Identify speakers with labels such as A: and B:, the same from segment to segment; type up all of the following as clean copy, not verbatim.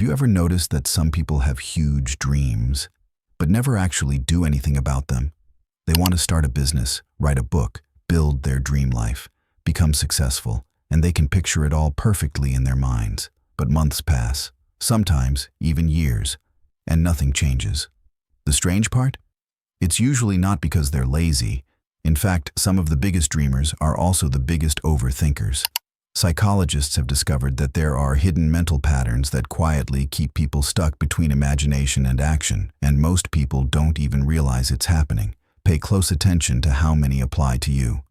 A: you ever noticed that some people have huge dreams, but never actually do anything about them? They want to start a business, write a book, build their dream life, become successful, and they can picture it all perfectly in their minds. But months pass, sometimes even years, and nothing changes. The strange part? It's usually not because they're lazy. In fact, some of the biggest dreamers are also the biggest overthinkers. Psychologists have discovered that there are hidden mental patterns that quietly keep people stuck between imagination and action, and most people don't even realize it's happening. Pay close attention to how many apply to you.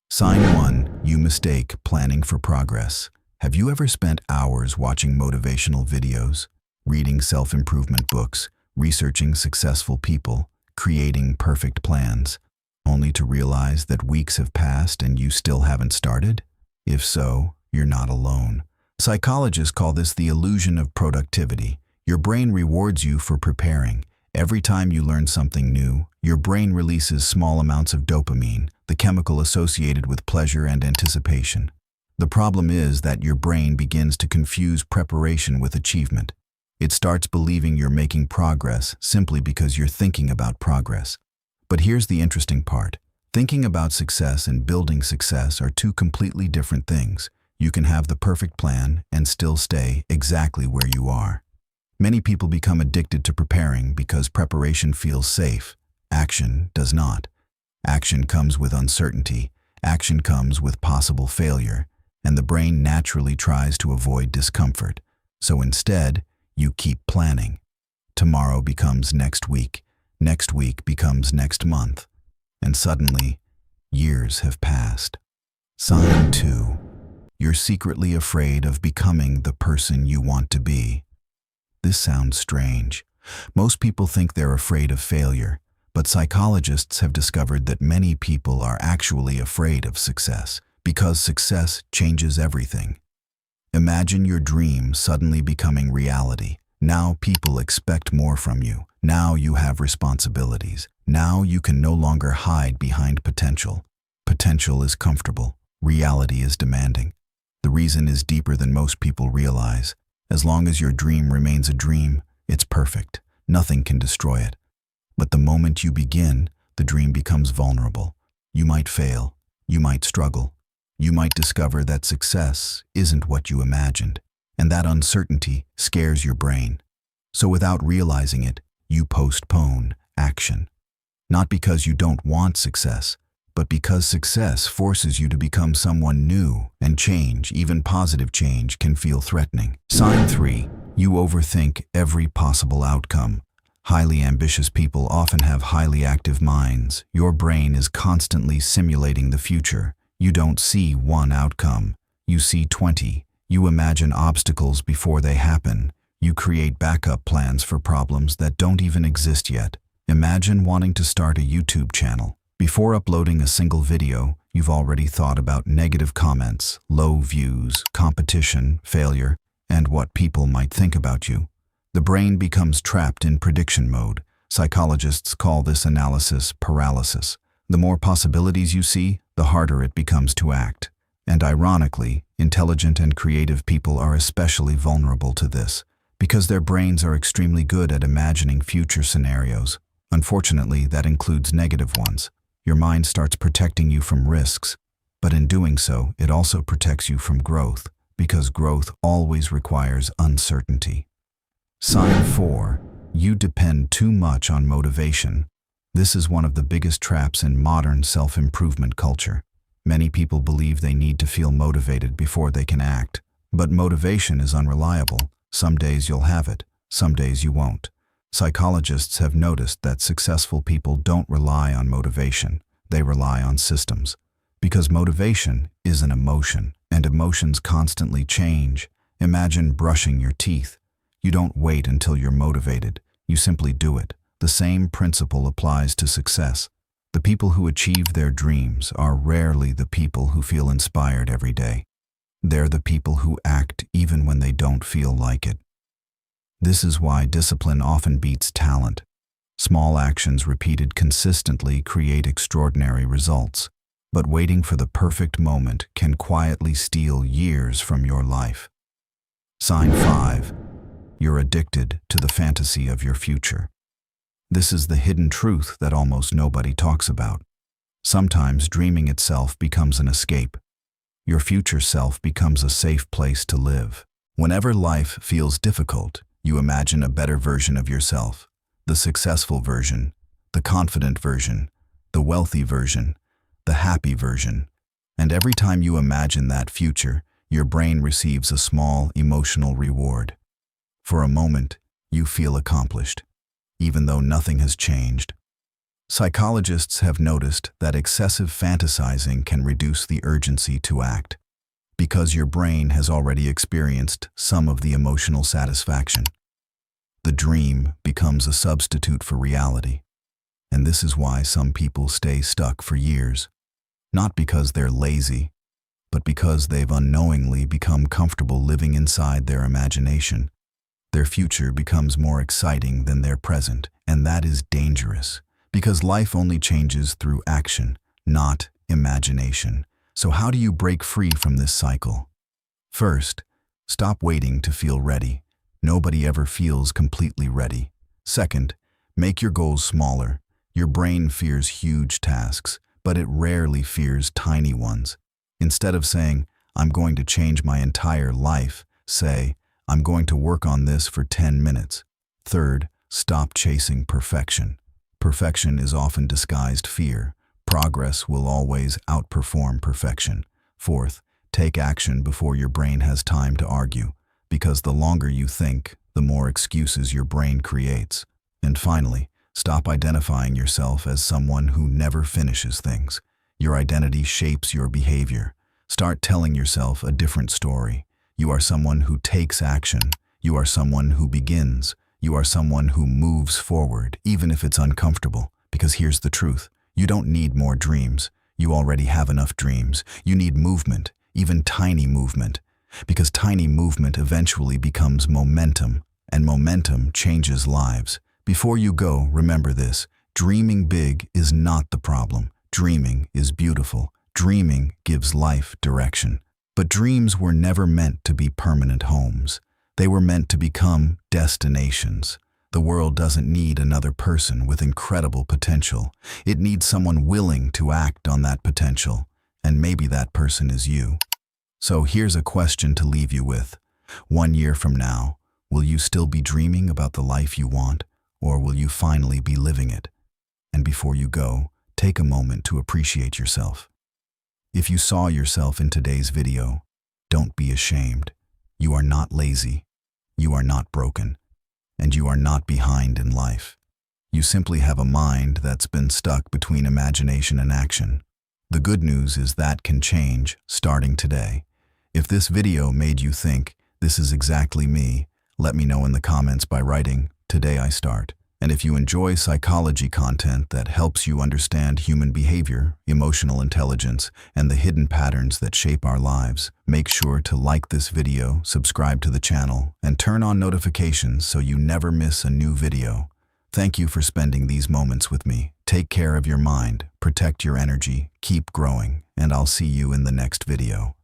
A: Sign 1. You mistake planning for progress. Have you ever spent hours watching motivational videos, reading self-improvement books, researching successful people, creating perfect plans, only to realize that weeks have passed and you still haven't started? If so, you're not alone. Psychologists call this the illusion of productivity. Your brain rewards you for preparing. Every time you learn something new, your brain releases small amounts of dopamine, the chemical associated with pleasure and anticipation. The problem is that your brain begins to confuse preparation with achievement. It starts believing you're making progress simply because you're thinking about progress. But here's the interesting part. Thinking about success and building success are two completely different things. You can have the perfect plan and still stay exactly where you are. Many people become addicted to preparing because preparation feels safe. Action does not. Action comes with uncertainty. Action comes with possible failure. And the brain naturally tries to avoid discomfort. So instead, you keep planning. Tomorrow becomes next week. Next week becomes next month. And suddenly, years have passed. Sign 2. You're secretly afraid of becoming the person you want to be. This sounds strange. Most people think they're afraid of failure, but psychologists have discovered that many people are actually afraid of success, because success changes everything. Imagine your dream suddenly becoming reality. Now people expect more from you. Now you have responsibilities. Now you can no longer hide behind potential. Potential is comfortable. Reality is demanding. The reason is deeper than most people realize. As long as your dream remains a dream, it's perfect. Nothing can destroy it. But the moment you begin, the dream becomes vulnerable. You might fail. You might struggle. You might discover that success isn't what you imagined. And that uncertainty scares your brain. So without realizing it, you postpone action. Not because you don't want success, but because success forces you to become someone new, and change, even positive change, can feel threatening. Sign 3. You overthink every possible outcome. Highly ambitious people often have highly active minds. Your brain is constantly simulating the future. You don't see one outcome. You see 20. You imagine obstacles before they happen. You create backup plans for problems that don't even exist yet. Imagine wanting to start a YouTube channel. Before uploading a single video, you've already thought about negative comments, low views, competition, failure, and what people might think about you. The brain becomes trapped in prediction mode. Psychologists call this analysis paralysis. The more possibilities you see, the harder it becomes to act. And ironically, intelligent and creative people are especially vulnerable to this, because their brains are extremely good at imagining future scenarios. Unfortunately, that includes negative ones. Your mind starts protecting you from risks, but in doing so, it also protects you from growth, because growth always requires uncertainty. Sign 4. You depend too much on motivation. This is one of the biggest traps in modern self-improvement culture. Many people believe they need to feel motivated before they can act, but motivation is unreliable. Some days you'll have it, some days you won't. Psychologists have noticed that successful people don't rely on motivation, they rely on systems. Because motivation is an emotion, and emotions constantly change. Imagine brushing your teeth. You don't wait until you're motivated, you simply do it. The same principle applies to success. The people who achieve their dreams are rarely the people who feel inspired every day. They're the people who act even when they don't feel like it. This is why discipline often beats talent. Small actions repeated consistently create extraordinary results, but waiting for the perfect moment can quietly steal years from your life. Sign 5. You're addicted to the fantasy of your future. This is the hidden truth that almost nobody talks about. Sometimes dreaming itself becomes an escape. Your future self becomes a safe place to live. Whenever life feels difficult, you imagine a better version of yourself, the successful version, the confident version, the wealthy version, the happy version. And every time you imagine that future, your brain receives a small emotional reward. For a moment, you feel accomplished, even though nothing has changed. Psychologists have noticed that excessive fantasizing can reduce the urgency to act, because your brain has already experienced some of the emotional satisfaction. The dream becomes a substitute for reality, and this is why some people stay stuck for years, not because they're lazy, but because they've unknowingly become comfortable living inside their imagination. Their future becomes more exciting than their present, and that is dangerous, because life only changes through action, not imagination. So how do you break free from this cycle? First, stop waiting to feel ready. Nobody ever feels completely ready. Second, make your goals smaller. Your brain fears huge tasks, but it rarely fears tiny ones. Instead of saying, "I'm going to change my entire life," say, "I'm going to work on this for 10 minutes." Third, stop chasing perfection. Perfection is often disguised fear. Progress will always outperform perfection. Fourth, take action before your brain has time to argue, because the longer you think, the more excuses your brain creates. And finally, stop identifying yourself as someone who never finishes things. Your identity shapes your behavior. Start telling yourself a different story. You are someone who takes action. You are someone who begins. You are someone who moves forward, even if it's uncomfortable. Because here's the truth. You don't need more dreams. You already have enough dreams. You need movement, even tiny movement. Because tiny movement eventually becomes momentum, and momentum changes lives. Before you go, remember this. Dreaming big is not the problem. Dreaming is beautiful. Dreaming gives life direction. But dreams were never meant to be permanent homes. They were meant to become destinations. The world doesn't need another person with incredible potential. It needs someone willing to act on that potential. And maybe that person is you. So here's a question to leave you with. 1 year from now, will you still be dreaming about the life you want, or will you finally be living it? And before you go, take a moment to appreciate yourself. If you saw yourself in today's video, don't be ashamed. You are not lazy. You are not broken. And you are not behind in life. You simply have a mind that's been stuck between imagination and action. The good news is that can change starting today. If this video made you think, "This is exactly me," let me know in the comments by writing, "Today I start." And if you enjoy psychology content that helps you understand human behavior, emotional intelligence, and the hidden patterns that shape our lives, make sure to like this video, subscribe to the channel, and turn on notifications so you never miss a new video. Thank you for spending these moments with me. Take care of your mind, protect your energy, keep growing, and I'll see you in the next video.